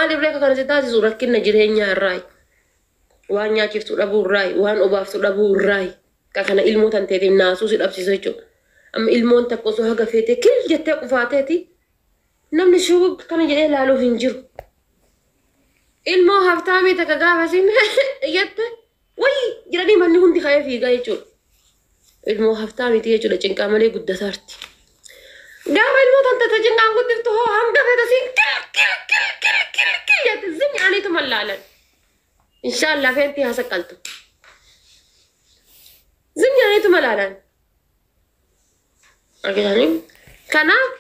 maaliif reeka kana taasisu rakkina jireenyaa irraa waan nyaachiftu dhabuu irraa waan obaaftu dhabuu irraa ka kana ilmoo tan teetiin naasuu si dhabsiisa jechuudha amma ilmoon takko osoo haga feetee kil jettee qufaateeti namni shuu kana jedhee ilaaluuf hin jiru ilmoo haftaamii takka gaafa siin jette wayi jiranii manni hundi ka'ee fiigaa jechuudha ilmoo haftaamiiti jechuudha cinqaa malee guddataarti gaafa ilmoo tan tata cinqaan guddiftu hoo hanga feeta siin kil jette zini aniitu mallaalan inshallah feenti haasaqaltu zini aniitu mallaalan argitanii kanaaf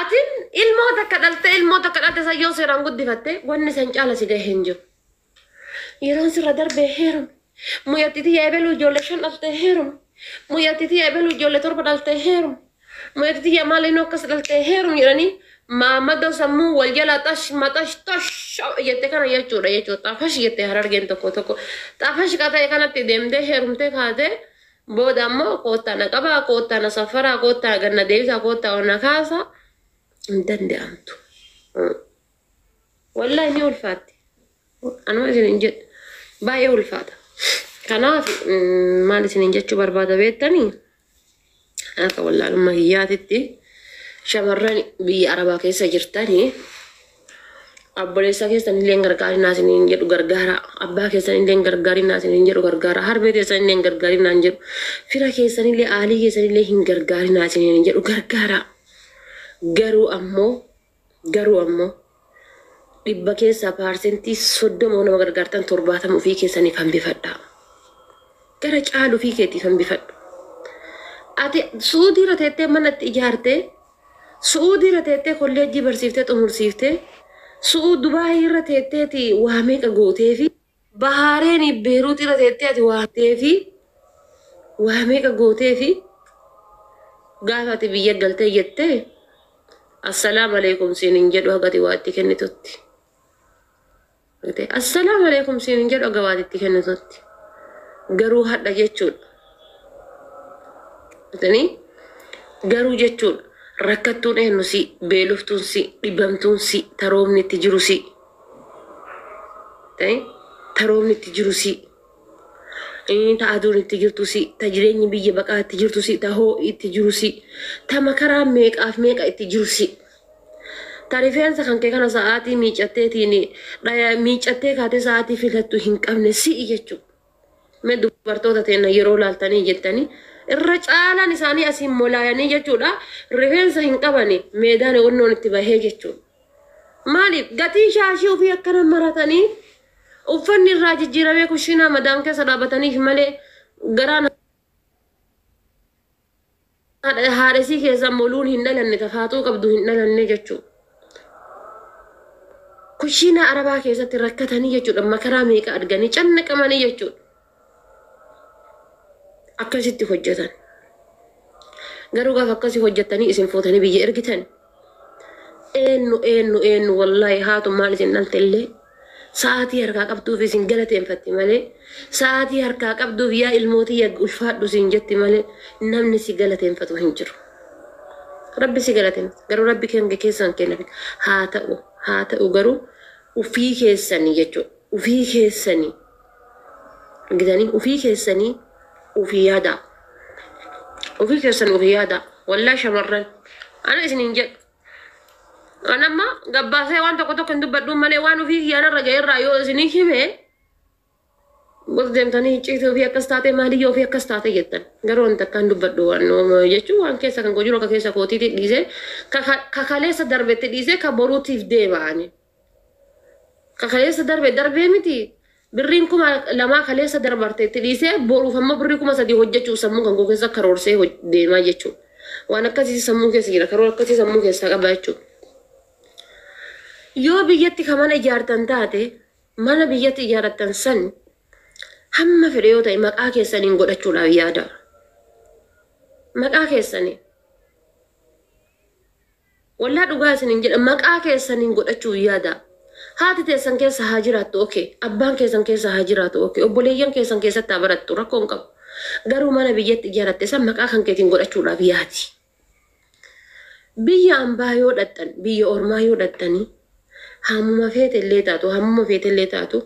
atin ilmoo takka dhalte sayyoo seeraan guddifatte wanni san caala si gahee hin jiru yeroon sirra darbee heerume muyyattiitii yaabeluu ijoollee 5 dhalte heerume muyyattiitii yaabeluu ijoollee 7 dhalte heerume muyyattiitii yaamaaleen akkas dhalte heerume jedhanii maamadoo sammuu wal jala tash jette kana jechuudha xaafash jette harargeen tokko xaafash qata'e kanatti deemtee heerumtee kaatee booda ammoo koottaa na qabaa koottaa na safaraa koottaa ganna deebisaa koottaa onna kaasaa danda'amtu wallahi ni ulfaatti anuma isin jedhu baay'ee ulfaata kanaaf maal isin jechuu barbaada beektanii akka wallaalummaa hiyyaatitti shamarran biyya arabaa keessa jirtanii abboleessa keessan illee gargaarinaa isiniin jedhu gargaara abbaa keessan illee gargaarinaa isiniin jedhu gargaara harbee keessan illee gargaarinaa hin jedhu fira keessan illee aalii keessan illee hin gargaarinaa isiniin jedhu gargaara garuu ammoo dhibba keessaa parsentii 30 nama gargaartan 70 ofii keessaniif hambifadha gara caalu ofii keetiif hambifadhu ati suudii irra teettee manatti ijaartee suudii irra teettee kolleejjii barsiiftee xumursiiftee suud Dubaayii irra teetteeti waa meeqa gootee fi Bahareen Beeruut irra teettee ati waatee fi waa meeqa gootee fi gaafa ati biyya galtee jettee assalamu alaykum sinin jedhu hagati waatti kennitutti assalamu alaykum sinin jedhu haga waatti kennitutti garuu hadha jechuudha garuu jechuudha rakkattuun eenyu si beeloftuun si dhibamtuun si taroomni itti jiru si ta aduun itti jirtu si ta jireenyi biyya baqaa itti jirtu si ta hoo itti jiru si ta makaraa meeqaaf meeqa itti jiru si ta rifeensa kan kee kana sa'aatii miicattee kaatee sa'aatii filattu hin qabne si jechuudha mee dubartoota teenya yeroo laaltanii jettanii irra caalaan isaanii asiin molaayanii jechuudha rifeensa hin qabani meedaan onnoon itti bahee jechuudha maaliif gatii shaashii ofii akkana maratanii uffanni irraa jijjiiramee kushiinaa madaam keessa dhaabataniif malee garaan haadhesii keessa moluun hin dhalanne tafaatuu qabdu hin dhalanne jechuudha kushiinaa arabaa keessatti rakkatanii jechuudha makaraa meeqa arganii cannaqamanii jechuudha akkasitti hojjetan garuu gaafa akkasii hojjetanii isin footanii biyya ergitan eenyu wallahi haatu maal isin dhaltellee sa'aatii harkaa qabduuf isin galateeffatti malee sa'aatii harkaa qabduuf yaa ilmootii ulfaadhu isin jetti malee namni si galateeffatu hin jiru rabbi si galateeffatu garuu rabbi keessan kenna haa ta'u garuu ufii keessanii jechuudha ufii keessanii gidanii ufii keessanii ufii yaada wallahi shamarran ana isinin jedhu anamma gabbaasee waan tokko hin dubbadhu malee waan ufii kiyyaanarra ga'eerraa yoo isinii hime bos deemtanii ciituu fi akkas taate maaliyyoo fi akkas taate jettan garuu wanta akkaan dubbadhu waan jechuun waan keessa kan jiru akka keessa kootiitti dhiisee kakaleessa darbetti dhiisee ka boruutiif deema'ani kakaleessa darbee miti birriin kuma lamaa kaleessa darbarteetti dhiisee boruuf ammoo birrii kuma 3 hojjechuuf sammuu kan koo keessa karoorsee deemaa jechuudha waan akkasii sammuu keessa jira karoora akkasii sammuu keessa qaba jechuudha yoo biyyatti ka mana ijaartan taate mana biyyatti ijaaratan san hamma fedhe yoo ta'e maqaa keessaniin godhachuudhaaf yaada maqaa keessanii wallaa dhugaa isiniin jedha maqaa keessaniin godhachuuf yaada haati teessan keessa haa jiraattu okay abbaan keessan keessa haa jiraatu okay obboleeyyan keessan keessatti haa barattu rakkoo hin qabu garuu mana biyyatti ijaaratte san maqaa kan keetiin godhachuudhaaf yaadi biyya ambaa yoo dhattan biyya ormaa yoo dhattanii hammuma feete illee taatu hammuma feete illee taatu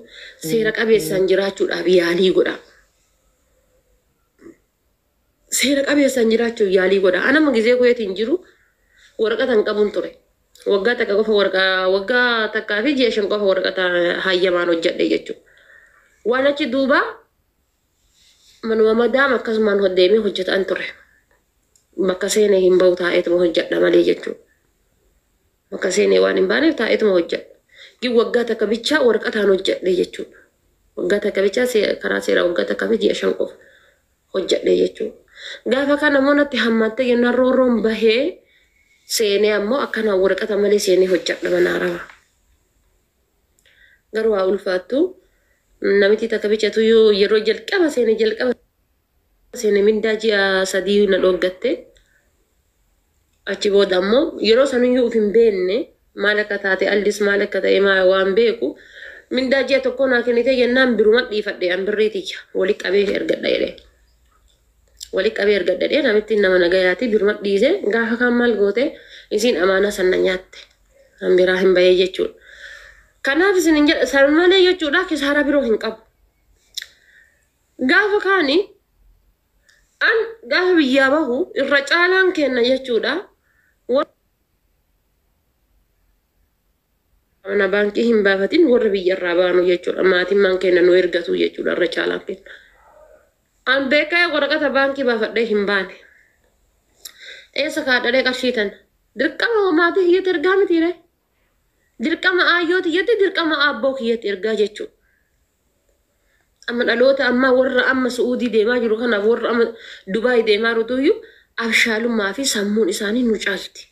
seera qabeessaan jiraachuudhaaf yaalii godha. Seera qabeessaan jiraachuuf yaalii godha. Anama gizee goyeetiin jiru waraqata hin qabun ture. Waggaa takka qofa waggaa takkaa fi ji'a 5 qofa waraqata hayyamaan hojjedhe jechuudha. Waan achi duuba manuma madaam akkasumaan hoddeemee hojjetan ture. Bakka seenee hin bahu taa'eetuma hojjedha malee jechuudha. Bakka seenee waan hin baaneef taa'eetuma hojjedha. Gin waggaa takka bichaa waraqataan hojjedhe jechuudha. Waggaa takka bichaa karaa seeraa waggaa takka fi ji'a 5 qofa hojjedhe jechuudha. Gaafa kana monatti hammattee yennaan roorroon bahee seenee ammoo akkana waraqata malee seenee hojjedha mana araba. Garuu haa ulfaattu namichi takka bichatu yeroo jalqaba seenee mindaa ji'a 3 na dhoggatte. Achi booda ammoo yeroo sanuyyuu uf hin beekne maal akka taate allis maal akka ta'e waan beeku mindaa ji'a tokko naa kennite yennaan biruma dhiifadhe an birriitiyya wali qabee ergadha jedhee. Wali qabee ergadhee namitti nama nagayaati biruma dhiise gaafa kan maal goote isin amaana sanna nyaatte an biraa hin bahee jechuudha. Kanaaf isin hin jedha san malee jechuudha kisaara biroo hin qabu. Gaafa kaani an gaafa biyyaa bahu irra caalaan kenna jechuudha. Ana baankii hin baafatin warra biyyarraa baanu jechuudha. Maatiin maan kenna nu ergatu jechuudha irra caalaan kenna. An beekee waraqata baankii baafadhee hin baane. Eessa kaadhadhee qarshiitan. Dirqama maatii kiyyatti ergaa mitiire. Dirqama aayyooti kiyyatti dirqama abboo kiyyatti ergaa jechuudha. Amma dhaloota amma warra amma Suudii deemaa jiru kanaaf warra amma Dubaay deemaa jirutuyyuu abshaalummaa fi sammuun isaanii nu caalti.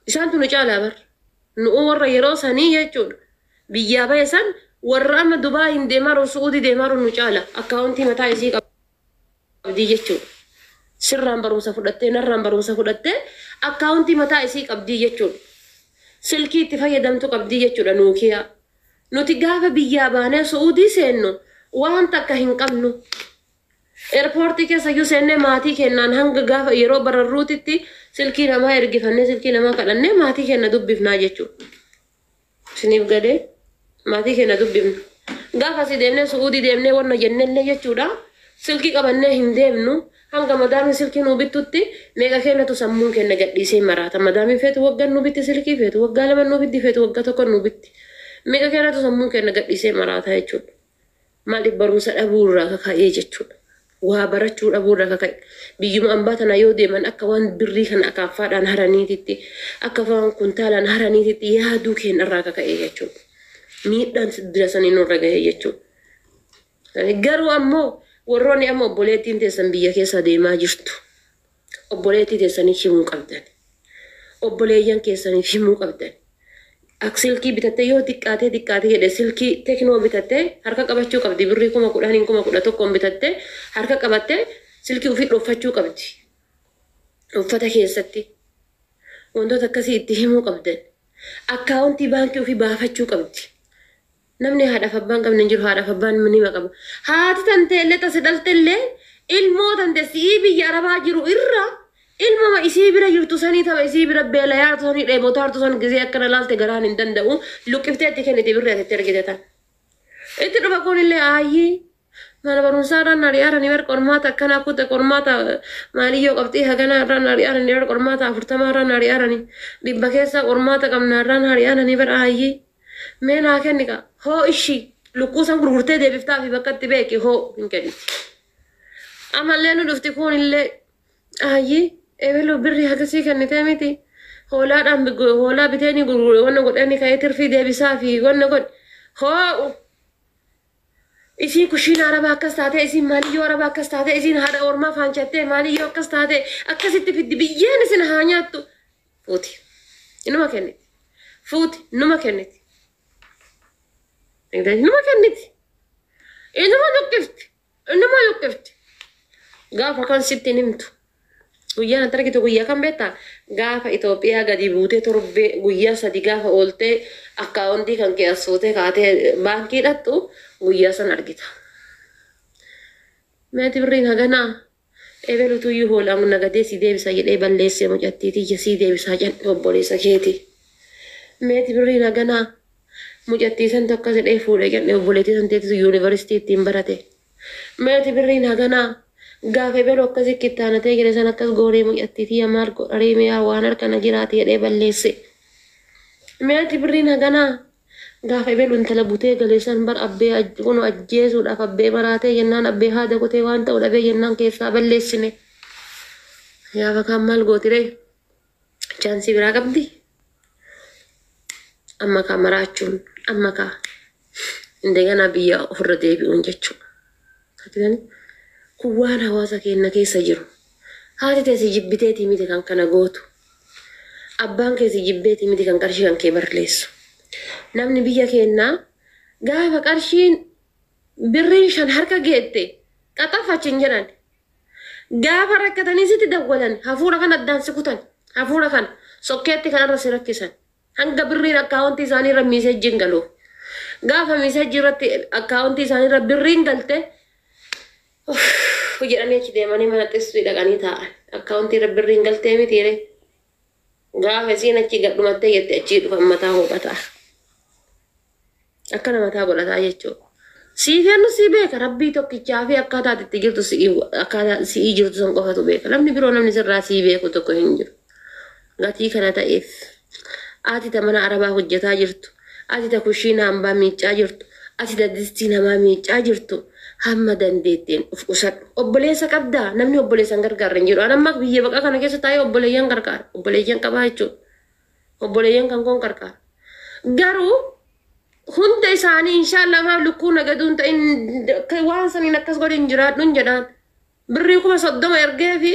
Isaantu nu caalaa bar. Nu warra yeroo sanii jechuudha. Biyyaa bahe san warra amma Dubaay hin deemaa jiru Suudii deemaa jiru nu caala. Akkaawuntii mataa isii qabdii jechuudha. Sirraan barumsa fudhattee narraan barumsa fudhattee akkaawuntii mataa isii qabdii jechuudha. Silkii itti fayyadamtu qabdii jechuudha Nuukiyaa. Nuti gaafa biyyaa baanee Suudii seennu waan takka hin qabnu. Airportii keessa iyyuu seennee maatii kennaan hanga gaafa yeroo bararruutitti silkii namaa ergifannee silkii namaa kadhannee maatii kenna dubbifnaa jechuudha. Isiniif gadee maatii kenna dubbifna. Gaafa si deemnee Suudii deemnee wanna jennellee jechuudha. Silkii qabannee hin deemnu hanga madaamni silkii nuu bittutti meeqa kennatu sammuun kenna gadhiisee maraata. Madaamni feetu waggaa nuu bitti silkii feetu waggaa 2 nuu bitti feetu waggaa 1 nuu bitti. Meeqa kennatu sammuun kenna gadhiisee maraata jechuudha. Maaliif barumsa dhabuurraa kaka'ee jechuudha. Waa barachuu dhabuurraa kaka'e. Biyyuma ambaa tana yoo deeman akka waan birrii kana akaaffaadhaan haraniititti akka waan kuntaalaan haraniititti yaaduu kennarraa kaka'ee jechuudha. Miidhaan dirasanii nurra gahee jechuudha. Garuu ammoo warroonni amma obboleettiin teessan biyya keessa deemaa jirtu. Obboleettii teessanii himuu qabdan. Obboleeyyan keessanii himuu qabdan. Silkii bitattee yoo xiqqaatee jedhe silkii teknoo bitattee harka qabachuu qabdi. Birrii 10,000 11,000 bitattee harka qabattee silkii ofii dhoofachuu qabdi. Uffata keessatti wantoota akkasii itti himuu qabdan. Akkaawuntii baankii ofii baafachuu qabdi. Namni haadhaaf abbaan qabne hin jiru haadhaaf abbaan nima qaba. Haati tantee illee tasi dhaltellee ilmoo tante sii biyya arabaa jiru irra ilma isii bira jirtu sanii tapha isii bira beelayaa sanii dheebotaa hartu san gizee akkana laalte garaan hin danda'u luqqiftee itti kennite birrii ati ergite tan. Itti dhufa kun illee aayyii mana barumsaadhaan ari'aaranii bar qormaata akkanaa kutte qormaata maaliyyoo qabxii haganaa irraan ari'aaranii bar qormaata 40 irraan ari'aaranii 100 keessa qormaata qabnaa irraan ari'aaranii bar aayyii. Meenaa kennika hoo ishii lukkuusan gurgurtee deebiftaa fi bakka itti beeki hoo hin kenniti. Amallee nu dhufti kun illee aayyii eebelu birrii hagasii kennitee miti. Hoolaa biteeni gurgure wanna godhani ka'ee tirfii deebisaa fi wanna godhe hoo isiin kushiin arabaa akkas taate isiin maaliyyoo arabaa akkas taate isiin haadha ormaa faanchattee maaliyyoo akkas taate akkasitti fiddi biyyeen isin haa nyaattu. Fuuti inuma kenniti. Fuuti numa kenniti. Numa kenniti. Inuma luqqifti. Gaafa kan sitti nimtu. Guyyaa na targitu guyyaa kan beektaa gaafa Itoophiyaa gadi buutee torbee guyyaa 3 gaafa ooltee akkaawuntii kan keessootee kaatee baankii dhattu guyyaa san argita. Meeti birriin haganaa ebelutu iyyuu hoolaamu nagadee si deebisa jedhee balleessee mucattiitii si deebisaa jedhe obboleessa keeti. meeti birriina ganaa mucattiisan tokko jedhee fuudhee kenne obboleettii san teetisu yuunivarsiitii ittiin barate. Meeti birriina ganaa gaafa belo akkasi kittaanatee gire san akkas goonee mucattiitii maal godharee mi'aa waan harkana jiraate jedhee balleesse. Meeti birriina ganaa gaafa belo intala butee galee san bar abbee kun ajjeesuudhaaf abbee maraatee jennaan abbee haada kutee waan ta'u dhabee jennaan keessaa balleessine. Yaa bakaan maal gootiree chaansii biraa qabdi. Amma kaa maraachuun amma kaa indegana biyya ofirra deebi'uun jechuudha. Kun waan hawaasa keenya keessa jiru. Haati teessi jibbiteetii miti kan kana gootu. Abbaan keessi jibbeetii miti kan qarshii kan kee barleessu. Namni biyya keenyaa gaafa qarshiin birriin 5 harka geette qaxafachiin jedhan. Gaafa rakkatanii sitti dawwalan hafuura kan addaan si kutan. Hafuura kan sokkeetti kanarra si rakkisan. Hanga birriin akkaawuntii isaanii irra miisejjiin galu. Gaafa miisejjii irratti akkaawuntii isaanii irra birriin galte jedhanii achi deemanii mana xissuu dhaqanii taa'an. Akkaawuntii irra birriin galtee mitiire. Gaafa isiin achi gadhumattee jettee achii dhufan mataa hodhataa. Akkana mataa godhataa jechuudha. Siifeennu si beeka rabbii tokkichaa fi akkaataa itti jirtu si'ii jirtu san qofatu beeka. Namni biroo namni sirraa sii beeku tokko hin jiru. Gatii kana ta'eef ati ta mana arabaa hojjetaa jirtu, ati ta kushiina hambaa miicaa jirtu, ati ta distii namaa miicaa jirtu hamma dandeetteen of qusadhu. Obboleessa qabdaa namni obboleessan gargaarra hin jiru. Anamma biyya baqa kana keessa taa'ee obboleeyyan gargaara. Obboleeyyan qabaa jechuudha. Obboleeyyan kan koon gargaara. Garuu hunda isaanii inshallah maaf lukkuu nagaduun ta'in waan saniin akkas godhin jiraadhuun jedhaan. Birrii 30 ergee fi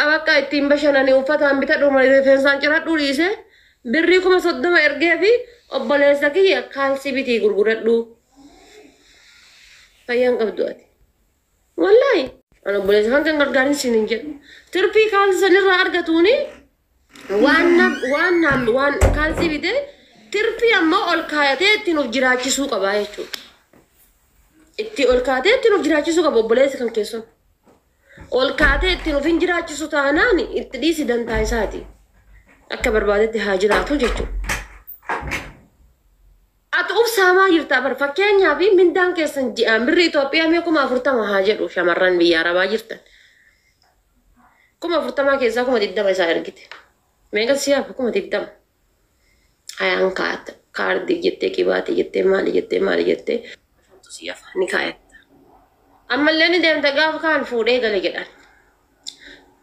abakka ittiin bashannanii uffataan bitadhu rifeensaan ciradhu dhiise birrii 30 ergee fi obboleessa kiyya kaalsii bitii gurguradhu. Fayyaan qabdu ati. Wallaahi an obboleessa kan gargaarin siin jedhu. Tirfii kaalsii sanirraa argatuuni waan kaalsii bitee tirfii ammoo ol kaayatee ittiin of jiraachisuu qabaa jechuudha. Itti ol kaayatee ittiin of jiraachisuu qaba obboleessa kan keessumaa. Ol kaatee ittiin of hin jiraachisu taanaan itti dhiisi dantaa isaati. Akka barbaadetti haa jiraatu jechuudha. Ati ubsaamaa jirtaa bar fakkeenyaaf mindaan keessan ji'aan birrii Itoophiyaa 40 haa jedhu shamarran biyya Arabaa jirtan. 40 keessaa 20 isaa ergite. Meeqa siyaaf 20. Ayaan kaata kaardii jettee qibaatii jettee maali jettee siyaaf ni kaayatta. Ammallee ni deemta gaafa kaan fuudhee gale jedhan.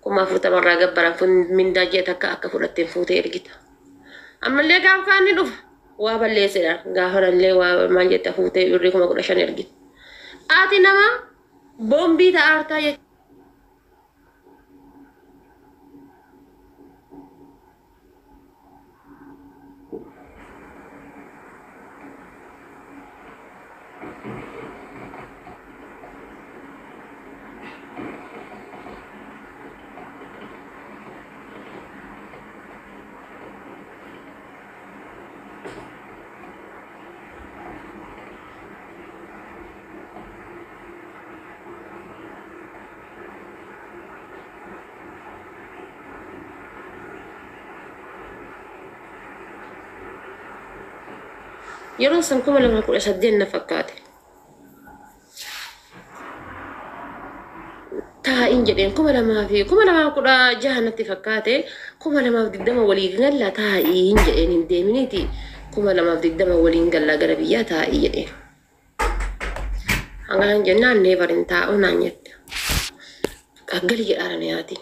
40 irraa gabbaran mindaa jeeta akka fudhattee fuutee ergita. Ammallee gaafa kaan ni dhufa. Waa balleessedhaan gaafa nallee waa maal jetta fuutee birrii 15 ergita. Ati nama boombii ta'aartaa jechuudha. Yeroo san 2018 fakkaate. Taa'in jedheen 2016 natti fakkaate 2020 waliin galla taa'in jedheen hin deeminiti 2020 waliin galla gara biyyaa taa'ii jedheen. Hangaan jennaan neevarin taa'u naan jette. Qaggali jedhaan yaati.